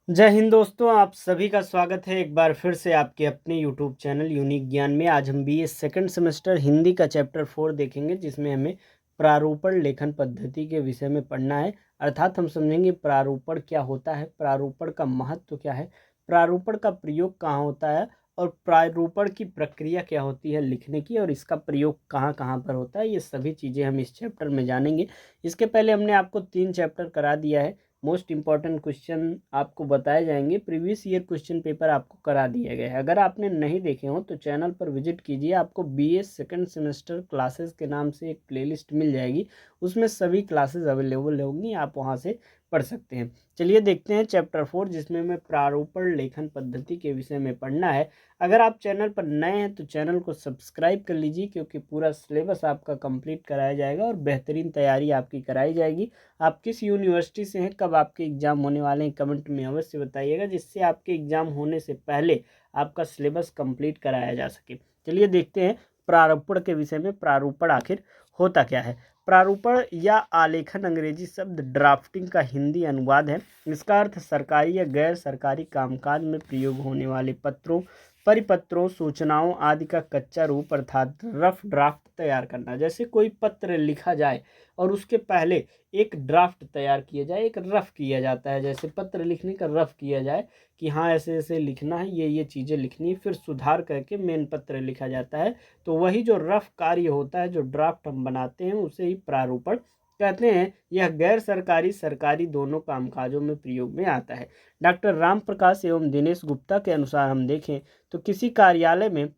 जय हिंद दोस्तों, आप सभी का स्वागत है एक बार फिर से आपके अपने यूट्यूब चैनल यूनिक ज्ञान में। आज हम बीए सेकंड सेमेस्टर हिंदी का चैप्टर 4 देखेंगे, जिसमें हमें प्रारूपण लेखन पद्धति के विषय में पढ़ना है। अर्थात हम समझेंगे प्रारूपण क्या होता है, प्रारूपण का महत्व क्या है, प्रारूपण का प्रयोग कहाँ होता है और प्रारूपण की प्रक्रिया क्या होती है लिखने की, और इसका प्रयोग कहाँ कहाँ पर होता है। ये सभी चीज़ें हम इस चैप्टर में जानेंगे। इसके पहले हमने आपको 3 चैप्टर करा दिया है। मोस्ट इंपॉर्टेंट क्वेश्चन आपको बताए जाएंगे, प्रीवियस ईयर क्वेश्चन पेपर आपको करा दिए गए हैं। अगर आपने नहीं देखे हो तो चैनल पर विजिट कीजिए, आपको बीए सेकंड सेमेस्टर क्लासेस के नाम से एक प्लेलिस्ट मिल जाएगी, उसमें सभी क्लासेस अवेलेबल होंगी, आप वहां से पढ़ सकते हैं। चलिए देखते हैं चैप्टर 4, जिसमें हमें प्रारूपण लेखन पद्धति के विषय में पढ़ना है। अगर आप चैनल पर नए हैं तो चैनल को सब्सक्राइब कर लीजिए, क्योंकि पूरा सिलेबस आपका कंप्लीट कराया जाएगा और बेहतरीन तैयारी आपकी कराई जाएगी। आप किस यूनिवर्सिटी से हैं, कब आपके एग्ज़ाम होने वाले हैं, कमेंट में अवश्य बताइएगा, जिससे आपके एग्ज़ाम होने से पहले आपका सिलेबस कंप्लीट कराया जा सके। चलिए देखते हैं प्रारूपण के विषय में। प्रारूपण आखिर होता क्या है। प्रारूपण या आलेखन अंग्रेजी शब्द ड्राफ्टिंग का हिंदी अनुवाद है। इसका अर्थ सरकारी या गैर सरकारी कामकाज में प्रयोग होने वाले पत्रों, परिपत्रों, सूचनाओं आदि का कच्चा रूप अर्थात रफ ड्राफ्ट तैयार करना। जैसे कोई पत्र लिखा जाए और उसके पहले एक ड्राफ्ट तैयार किया जाए, एक रफ किया जाता है। जैसे पत्र लिखने का रफ किया जाए कि हाँ ऐसे ऐसे लिखना है, ये चीज़ें लिखनी है, फिर सुधार करके मेन पत्र लिखा जाता है। तो वही जो रफ कार्य होता है, जो ड्राफ्ट हम बनाते हैं, उसे ही प्रारूपण कहते हैं। यह गैर सरकारी सरकारी दोनों कामकाजों में प्रयोग में आता है। डॉक्टर राम प्रकाश एवं दिनेश गुप्ता के अनुसार हम देखें तो किसी कार्यालय में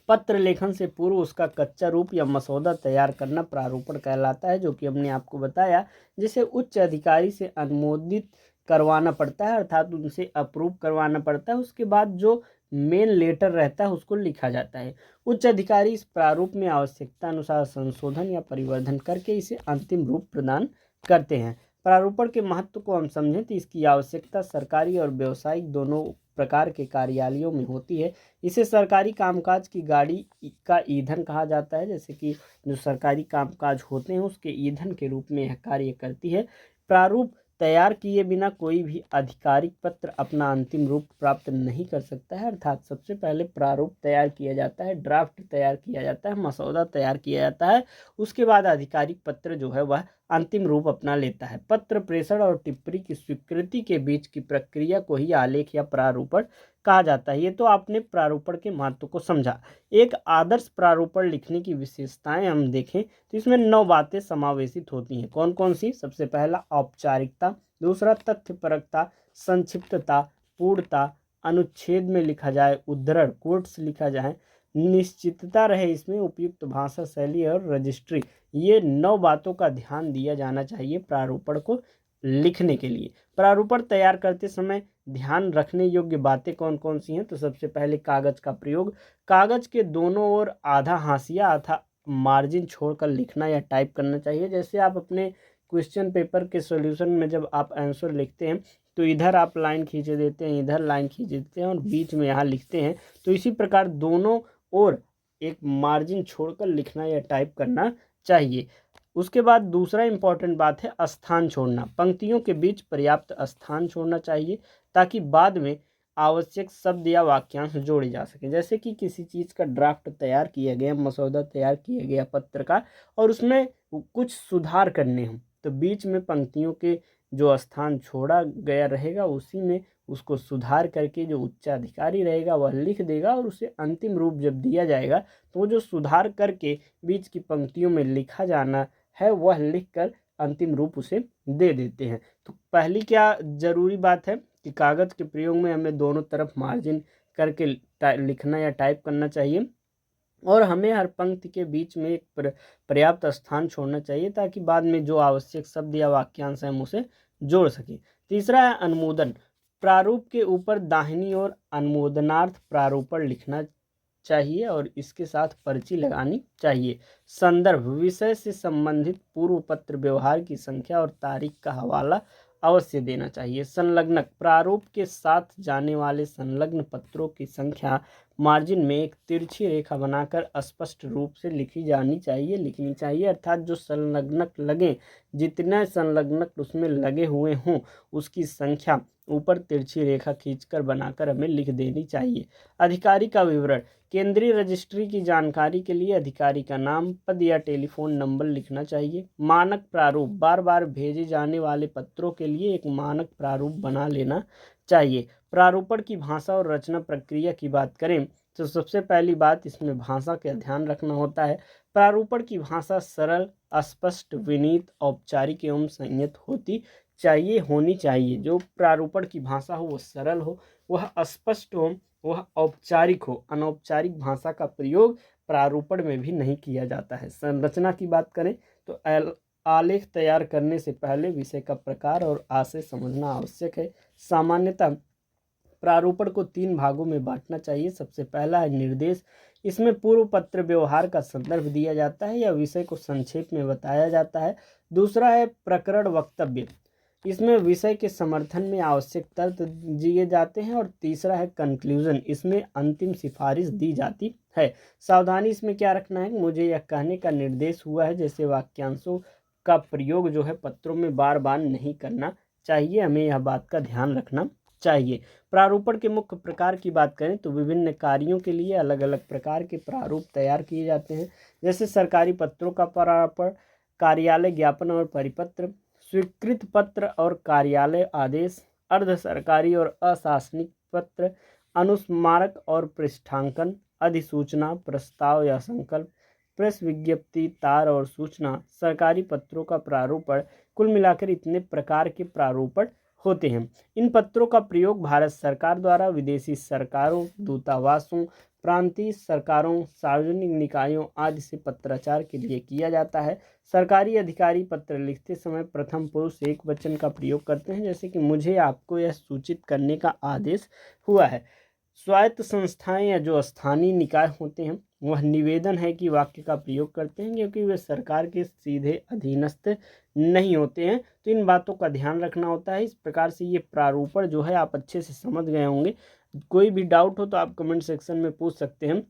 पत्र लेखन से पूर्व उसका कच्चा रूप या मसौदा तैयार करना प्रारूपण कहलाता है, जो कि हमने आपको बताया, जिसे उच्च अधिकारी से अनुमोदित करवाना पड़ता है, अर्थात उनसे अप्रूव करवाना पड़ता है। उसके बाद जो मेन लेटर रहता है उसको लिखा जाता है। उच्च अधिकारी इस प्रारूप में आवश्यकता अनुसार संशोधन या परिवर्धन करके इसे अंतिम रूप प्रदान करते हैं। प्रारूपण के महत्व को हम समझें तो इसकी आवश्यकता सरकारी और व्यावसायिक दोनों प्रकार के कार्यालयों में होती है। इसे सरकारी कामकाज की गाड़ी का ईंधन कहा जाता है। जैसे कि जो सरकारी कामकाज होते हैं उसके ईंधन के रूप में यह कार्य करती है। प्रारूप तैयार किए बिना कोई भी आधिकारिक पत्र अपना अंतिम रूप प्राप्त नहीं कर सकता है। अर्थात सबसे पहले प्रारूप तैयार किया जाता है, ड्राफ्ट तैयार किया जाता है, मसौदा तैयार किया जाता है, उसके बाद आधिकारिक पत्र जो है वह अंतिम रूप अपना लेता है। पत्र प्रेषण और टिप्पणी की स्वीकृति के बीच की प्रक्रिया को ही आलेख या प्रारूपण कहा जाता है। ये तो आपने प्रारूपण के महत्व को समझा। एक आदर्श प्रारूपण लिखने की विशेषताएं हम देखें तो इसमें 9 बातें समावेशित होती हैं। कौन कौन सी? सबसे पहला औपचारिकता, दूसरा तथ्यपरकता, संक्षिप्तता, पूर्णता, अनुच्छेद में लिखा जाए, उद्धरण कोट्स लिखा जाए, निश्चितता रहे इसमें, उपयुक्त भाषा शैली और रजिस्ट्री। ये 9 बातों का ध्यान दिया जाना चाहिए प्रारूपण को लिखने के लिए। प्रारूपण तैयार करते समय ध्यान रखने योग्य बातें कौन कौन सी हैं? तो सबसे पहले कागज का प्रयोग। कागज के दोनों ओर आधा हाशिया अथा मार्जिन छोड़कर लिखना या टाइप करना चाहिए। जैसे आप अपने क्वेश्चन पेपर के सॉल्यूशन में जब आप आंसर लिखते हैं तो इधर आप लाइन खींच देते हैं, इधर लाइन खींच देते हैं और बीच में यहाँ लिखते हैं। तो इसी प्रकार दोनों ओर एक मार्जिन छोड़कर लिखना या टाइप करना चाहिए। उसके बाद दूसरा इंपॉर्टेंट बात है स्थान छोड़ना। पंक्तियों के बीच पर्याप्त स्थान छोड़ना चाहिए ताकि बाद में आवश्यक शब्द या वाक्यांश जोड़े जा सके। जैसे कि किसी चीज़ का ड्राफ्ट तैयार किया गया, मसौदा तैयार किया गया पत्र का, और उसमें कुछ सुधार करने हों, तो बीच में पंक्तियों के जो स्थान छोड़ा गया रहेगा उसी में उसको सुधार करके जो उच्चाधिकारी रहेगा वह लिख देगा, और उसे अंतिम रूप जब दिया जाएगा तो वो जो सुधार करके बीच की पंक्तियों में लिखा जाना है वह लिखकर अंतिम रूप उसे दे देते हैं। तो पहली क्या जरूरी बात है कि कागज के प्रयोग में हमें दोनों तरफ मार्जिन करके लिखना या टाइप करना चाहिए, और हमें हर पंक्ति के बीच में एक पर्याप्त स्थान छोड़ना चाहिए ताकि बाद में जो आवश्यक शब्द या वाक्यांश है हम उसे जोड़ सकें। तीसरा है अनुमोदन। प्रारूप के ऊपर दाहिनी ओर अनुमोदनार्थ प्रारूपण लिखना चाहिए और इसके साथ पर्ची लगानी चाहिए। संदर्भ, विषय से संबंधित पूर्व पत्र व्यवहार की संख्या और तारीख का हवाला अवश्य देना चाहिए। संलग्नक, प्रारूप के साथ जाने वाले संलग्न पत्रों की संख्या मार्जिन में एक तिरछी रेखा बनाकर स्पष्ट रूप से लिखनी चाहिए, अर्थात जो संलग्नक लगे, जितने संलग्नक उसमें लगे हुए हों उसकी संख्या ऊपर तिरछी रेखा खींचकर बनाकर हमें लिख देनी चाहिए। अधिकारी का विवरण, केंद्रीय रजिस्ट्री की जानकारी के लिए अधिकारी का नाम, पद या टेलीफोन नंबर लिखना चाहिए। मानक प्रारूप, बार बार भेजे जाने वाले पत्रों के लिए एक मानक प्रारूप बना लेना चाहिए। प्रारूपण की भाषा और रचना प्रक्रिया की बात करें तो सबसे पहली बात इसमें भाषा का ध्यान रखना होता है। प्रारूपण की भाषा सरल, स्पष्ट, विनीत, औपचारिक एवं संयत होनी चाहिए। जो प्रारूपण की भाषा हो वह सरल हो, वह स्पष्ट हो, वह औपचारिक हो। अनौपचारिक भाषा का प्रयोग प्रारूपण में भी नहीं किया जाता है। संरचना की बात करें तो आलेख तैयार करने से पहले विषय का प्रकार और आशय समझना आवश्यक है। सामान्यतः प्रारूपण को 3 भागों में बांटना चाहिए। सबसे पहला है निर्देश, इसमें पूर्व पत्र व्यवहार का संदर्भ दिया जाता है या विषय को संक्षेप में बताया जाता है। दूसरा है प्रकरण वक्तव्य, इसमें विषय के समर्थन में आवश्यक तर्क दिए जाते हैं। और तीसरा है कंक्लूजन, इसमें अंतिम सिफारिश दी जाती है। सावधानी इसमें क्या रखना है, मुझे यह कहने का निर्देश हुआ है जैसे वाक्यांशों का प्रयोग जो है पत्रों में बार बार नहीं करना चाहिए, हमें यह बात का ध्यान रखना चाहिए। प्रारूपण के मुख्य प्रकार की बात करें तो विभिन्न कार्यों के लिए अलग अलग प्रकार के प्रारूप तैयार किए जाते हैं, जैसे सरकारी पत्रों का प्रारूपण, कार्यालय ज्ञापन और परिपत्र, स्वीकृत पत्र और कार्यालय आदेश, अर्ध सरकारी और अशासनिक पत्र, अनुस्मारक और पृष्ठांकन, अधिसूचना, प्रस्ताव या संकल्प, प्रेस विज्ञप्ति, तार और सूचना। सरकारी पत्रों का प्रारूपण, कुल मिलाकर इतने प्रकार के प्रारूपण होते हैं। इन पत्रों का प्रयोग भारत सरकार द्वारा विदेशी सरकारों, दूतावासों, प्रांतीय सरकारों, सार्वजनिक निकायों आदि से पत्राचार के लिए किया जाता है। सरकारी अधिकारी पत्र लिखते समय प्रथम पुरुष एकवचन का प्रयोग करते हैं, जैसे कि मुझे आपको यह सूचित करने का आदेश हुआ है। स्वायत्त संस्थाएं या जो स्थानीय निकाय होते हैं वह निवेदन है कि वाक्य का प्रयोग करते हैं, क्योंकि वे सरकार के सीधे अधीनस्थ नहीं होते हैं। तो इन बातों का ध्यान रखना होता है। इस प्रकार से ये प्रारूपण जो है आप अच्छे से समझ गए होंगे। कोई भी डाउट हो तो आप कमेंट सेक्शन में पूछ सकते हैं।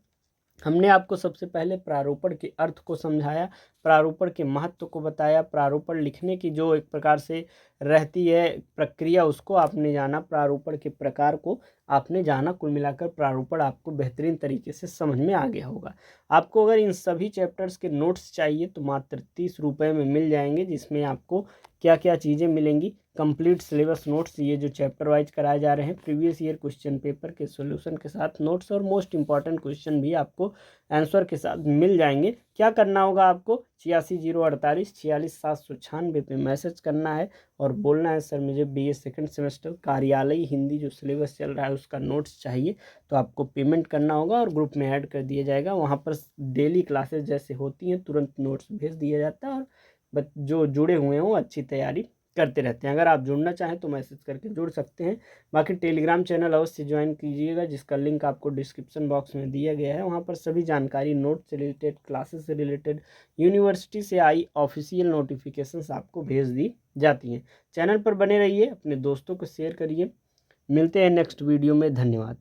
हमने आपको सबसे पहले प्रारूपण के अर्थ को समझाया, प्रारूपण के महत्व को बताया, प्रारूपण लिखने की जो एक प्रकार से रहती है प्रक्रिया उसको आपने जाना, प्रारूपण के प्रकार को आपने जाना। कुल मिलाकर प्रारूपण आपको बेहतरीन तरीके से समझ में आ गया होगा। आपको अगर इन सभी चैप्टर्स के नोट्स चाहिए तो मात्र 30 रुपये में मिल जाएंगे, जिसमें आपको क्या क्या चीज़ें मिलेंगी, कंप्लीट सिलेबस नोट्स, ये जो चैप्टर वाइज कराए जा रहे हैं, प्रीवियस ईयर क्वेश्चन पेपर के सॉल्यूशन के साथ नोट्स, और मोस्ट इंपॉर्टेंट क्वेश्चन भी आपको आंसर के साथ मिल जाएंगे। क्या करना होगा आपको, 860848 46796 पे मैसेज करना है और बोलना है सर मुझे BA सेकंड सेमेस्टर कार्यालयी हिंदी जो सिलेबस चल रहा है उसका नोट्स चाहिए। तो आपको पेमेंट करना होगा और ग्रुप में ऐड कर दिया जाएगा। वहाँ पर डेली क्लासेस जैसे होती हैं तुरंत नोट्स भेज दिया जाता है, और जो जुड़े हुए हैं वो अच्छी तैयारी करते रहते हैं। अगर आप जुड़ना चाहें तो मैसेज करके जुड़ सकते हैं। बाकी टेलीग्राम चैनल अवश्य ज्वाइन कीजिएगा, जिसका लिंक आपको डिस्क्रिप्शन बॉक्स में दिया गया है। वहाँ पर सभी जानकारी, नोट से रिलेटेड, क्लासेस से रिलेटेड, यूनिवर्सिटी से आई ऑफिशियल नोटिफिकेशंस आपको भेज दी जाती हैं। चैनल पर बने रहिए, अपने दोस्तों को शेयर करिए। मिलते हैं नेक्स्ट वीडियो में, धन्यवाद।